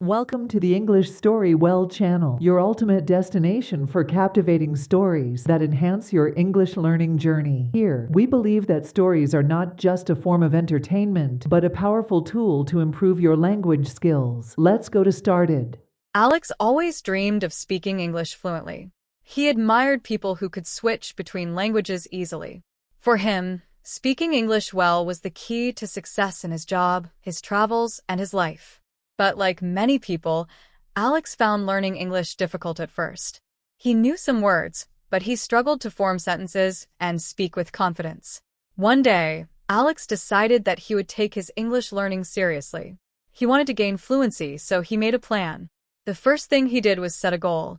Welcome to the Englishstorywell channel, your ultimate destination for captivating stories that enhance your English learning journey. Here, we believe that stories are not just a form of entertainment, but a powerful tool to improve your language skills. Let's go to started. Alex always dreamed of speaking English fluently. He admired people who could switch between languages easily. For him, speaking English well was the key to success in his job, his travels, and his life. But like many people, Alex found learning English difficult at first. He knew some words, but he struggled to form sentences and speak with confidence. One day, Alex decided that he would take his English learning seriously. He wanted to gain fluency, so he made a plan. The first thing he did was set a goal.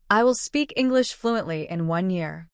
I will speak English fluently in 1 year.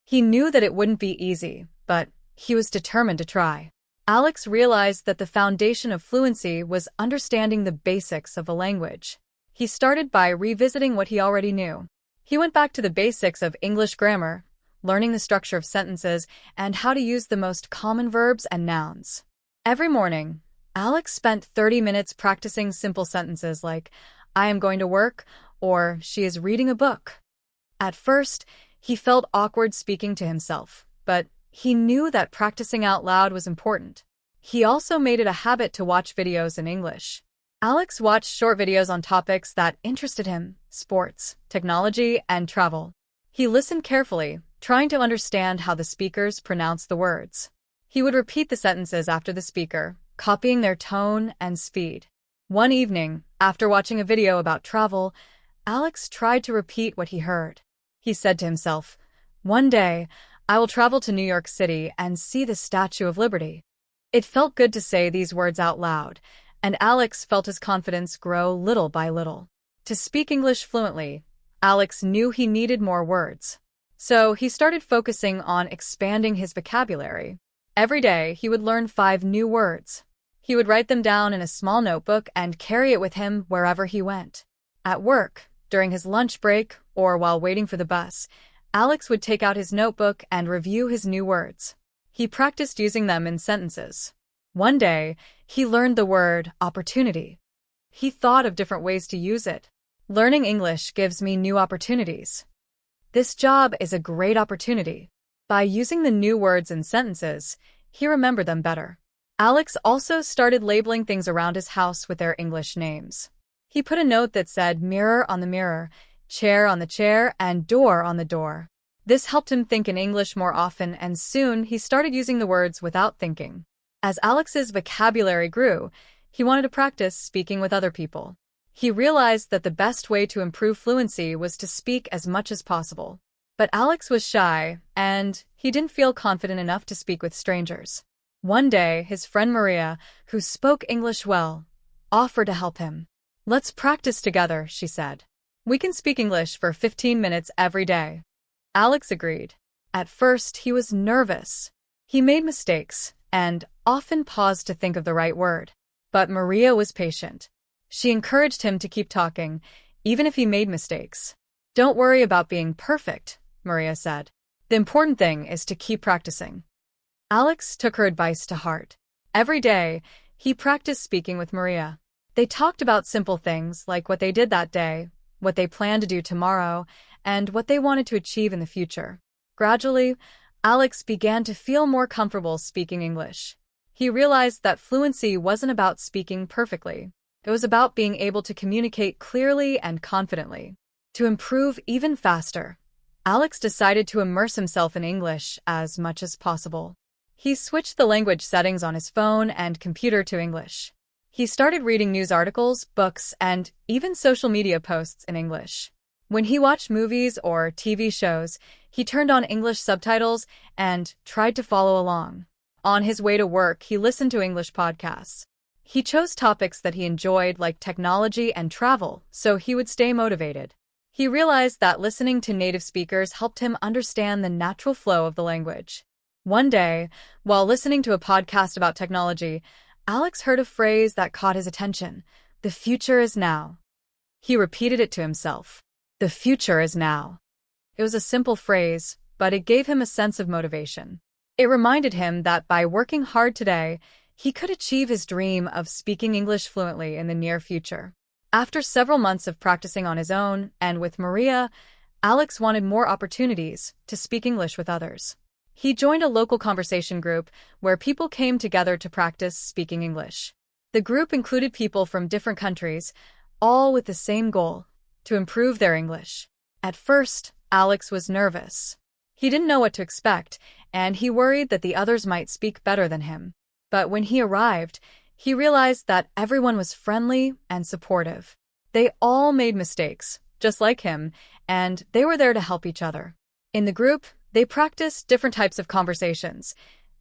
He knew that it wouldn't be easy, but he was determined to try. Alex realized that the foundation of fluency was understanding the basics of the language. He started by revisiting what he already knew. He went back to the basics of English grammar, learning the structure of sentences, and how to use the most common verbs and nouns. Every morning, Alex spent 30 minutes practicing simple sentences like, I am going to work, or she is reading a book. At first, he felt awkward speaking to himself, but he knew that practicing out loud was important. He also made it a habit to watch videos in English. Alex watched short videos on topics that interested him: sports, technology, and travel. He listened carefully, trying to understand how the speakers pronounced the words. He would repeat the sentences after the speaker, copying their tone and speed. One evening, after watching a video about travel, Alex tried to repeat what he heard. He said to himself, "One day, I will travel to New York City and see the Statue of Liberty." It felt good to say these words out loud, and Alex felt his confidence grow little by little. To speak English fluently, Alex knew he needed more words. So he started focusing on expanding his vocabulary. Every day, he would learn 5 new words. He would write them down in a small notebook and carry it with him wherever he went. At work, during his lunch break, or while waiting for the bus, Alex would take out his notebook and review his new words. He practiced using them in sentences. One day, he learned the word opportunity. He thought of different ways to use it. Learning English gives me new opportunities. This job is a great opportunity. By using the new words in sentences, he remembered them better. Alex also started labeling things around his house with their English names. He put a note that said mirror on the mirror, chair on the chair, and door on the door. This helped him think in English more often, and soon he started using the words without thinking. As Alex's vocabulary grew, he wanted to practice speaking with other people. He realized that the best way to improve fluency was to speak as much as possible. But Alex was shy, and he didn't feel confident enough to speak with strangers. One day, his friend Maria, who spoke English well, offered to help him. "Let's practice together," she said. "We can speak English for 15 minutes every day." Alex agreed. At first, he was nervous. He made mistakes and often paused to think of the right word. But Maria was patient. She encouraged him to keep talking, even if he made mistakes. "Don't worry about being perfect," Maria said. "The important thing is to keep practicing." Alex took her advice to heart. Every day, he practiced speaking with Maria. They talked about simple things like what they did that day, what they planned to do tomorrow, and what they wanted to achieve in the future. Gradually, Alex began to feel more comfortable speaking English. He realized that fluency wasn't about speaking perfectly. It was about being able to communicate clearly and confidently. To improve even faster, Alex decided to immerse himself in English as much as possible. He switched the language settings on his phone and computer to English. He started reading news articles, books, and even social media posts in English. When he watched movies or TV shows, he turned on English subtitles and tried to follow along. On his way to work, he listened to English podcasts. He chose topics that he enjoyed, like technology and travel, so he would stay motivated. He realized that listening to native speakers helped him understand the natural flow of the language. One day, while listening to a podcast about technology, Alex heard a phrase that caught his attention. "The future is now." He repeated it to himself. "The future is now." It was a simple phrase, but it gave him a sense of motivation. It reminded him that by working hard today, he could achieve his dream of speaking English fluently in the near future. After several months of practicing on his own and with Maria, Alex wanted more opportunities to speak English with others. He joined a local conversation group where people came together to practice speaking English. The group included people from different countries, all with the same goal: to improve their English. At first, Alex was nervous. He didn't know what to expect, and he worried that the others might speak better than him. But when he arrived, he realized that everyone was friendly and supportive. They all made mistakes, just like him, and they were there to help each other. In the group, they practiced different types of conversations,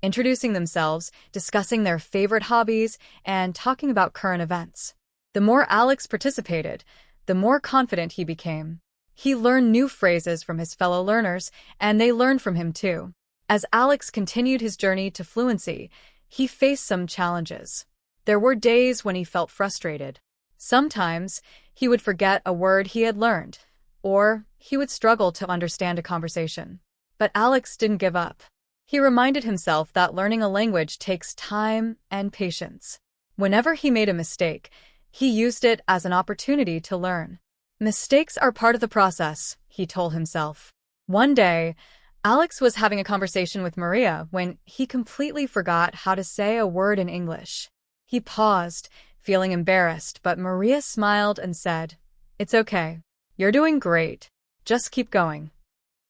introducing themselves, discussing their favorite hobbies, and talking about current events. The more Alex participated, the more confident he became. He learned new phrases from his fellow learners, and they learned from him too. As Alex continued his journey to fluency, he faced some challenges. There were days when he felt frustrated. Sometimes, he would forget a word he had learned, or he would struggle to understand a conversation. But Alex didn't give up. He reminded himself that learning a language takes time and patience. Whenever he made a mistake, he used it as an opportunity to learn. Mistakes are part of the process, he told himself. One day, Alex was having a conversation with Maria when he completely forgot how to say a word in English. He paused, feeling embarrassed, but Maria smiled and said, "It's okay. You're doing great. Just keep going."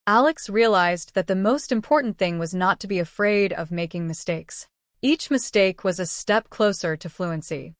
Alex realized that the most important thing was not to be afraid of making mistakes. Each mistake was a step closer to fluency.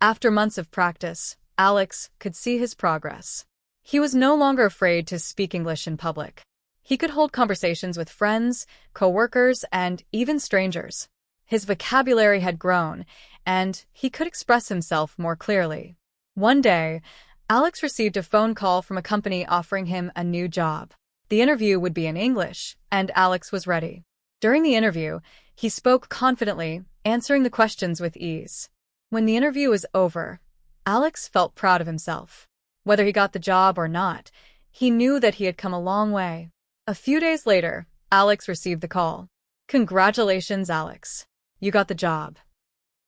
After months of practice, Alex could see his progress. He was no longer afraid to speak English in public. He could hold conversations with friends, co-workers, and even strangers. His vocabulary had grown, and he could express himself more clearly. One day, Alex received a phone call from a company offering him a new job. The interview would be in English, and Alex was ready. During the interview, he spoke confidently, answering the questions with ease. When the interview was over, Alex felt proud of himself. Whether he got the job or not, he knew that he had come a long way. A few days later, Alex received the call. "Congratulations, Alex. You got the job."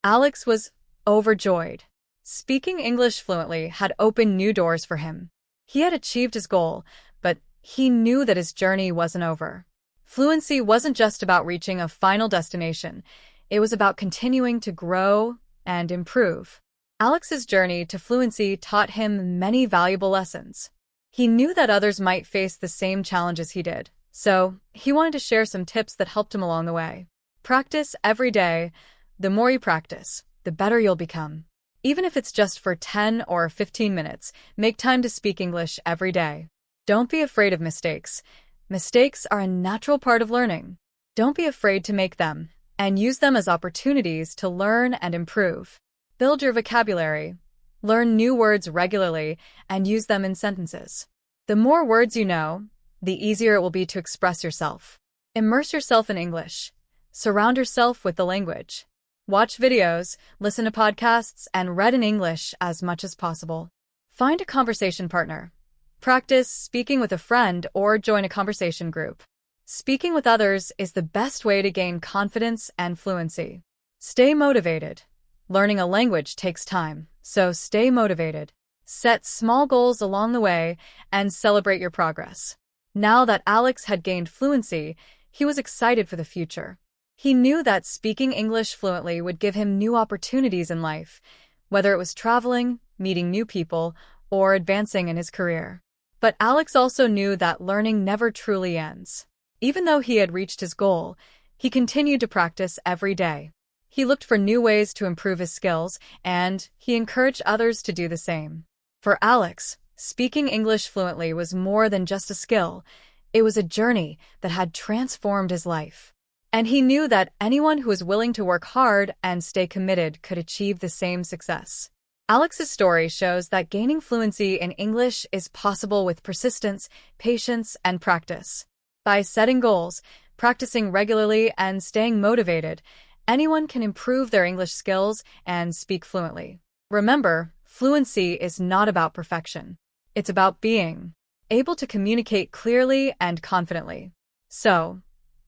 Alex was overjoyed. Speaking English fluently had opened new doors for him. He had achieved his goal, but he knew that his journey wasn't over. Fluency wasn't just about reaching a final destination. It was about continuing to grow and improve. Alex's journey to fluency taught him many valuable lessons. He knew that others might face the same challenges he did, so he wanted to share some tips that helped him along the way. Practice every day. The more you practice, the better you'll become. Even if it's just for 10 or 15 minutes, make time to speak English every day. Don't be afraid of mistakes. Mistakes are a natural part of learning. Don't be afraid to make them, and use them as opportunities to learn and improve. Build your vocabulary. Learn new words regularly and use them in sentences. The more words you know, the easier it will be to express yourself. Immerse yourself in English. Surround yourself with the language. Watch videos, listen to podcasts, and read in English as much as possible. Find a conversation partner. Practice speaking with a friend or join a conversation group. Speaking with others is the best way to gain confidence and fluency. Stay motivated. Learning a language takes time, so stay motivated. Set small goals along the way and celebrate your progress. Now that Alex had gained fluency, he was excited for the future. He knew that speaking English fluently would give him new opportunities in life, whether it was traveling, meeting new people, or advancing in his career. But Alex also knew that learning never truly ends. Even though he had reached his goal, he continued to practice every day. He looked for new ways to improve his skills, and he encouraged others to do the same. For Alex, speaking English fluently was more than just a skill. It was a journey that had transformed his life. And he knew that anyone who was willing to work hard and stay committed could achieve the same success. Alex's story shows that gaining fluency in English is possible with persistence, patience, and practice. By setting goals, practicing regularly, and staying motivated, anyone can improve their English skills and speak fluently. Remember, fluency is not about perfection. It's about being able to communicate clearly and confidently. So,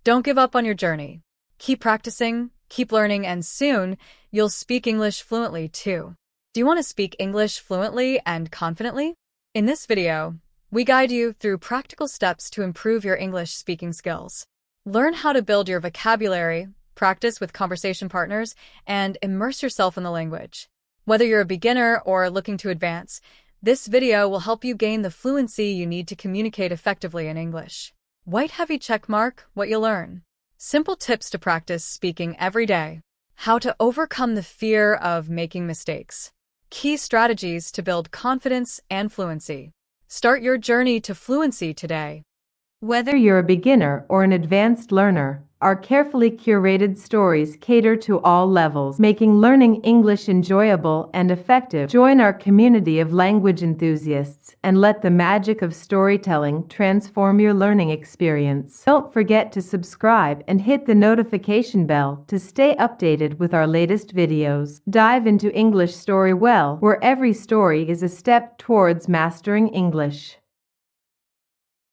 don't give up on your journey. Keep practicing, keep learning, and soon, you'll speak English fluently too. Do you want to speak English fluently and confidently? In this video, we guide you through practical steps to improve your English speaking skills. Learn how to build your vocabulary, practice with conversation partners, and immerse yourself in the language. Whether you're a beginner or looking to advance, this video will help you gain the fluency you need to communicate effectively in English. White heavy check mark what you learn. Simple tips to practice speaking every day. How to overcome the fear of making mistakes. Key strategies to build confidence and fluency. Start your journey to fluency today. Whether you're a beginner or an advanced learner, our carefully curated stories cater to all levels, making learning English enjoyable and effective. Join our community of language enthusiasts and let the magic of storytelling transform your learning experience. Don't forget to subscribe and hit the notification bell to stay updated with our latest videos. Dive into Englishstorywell, where every story is a step towards mastering English.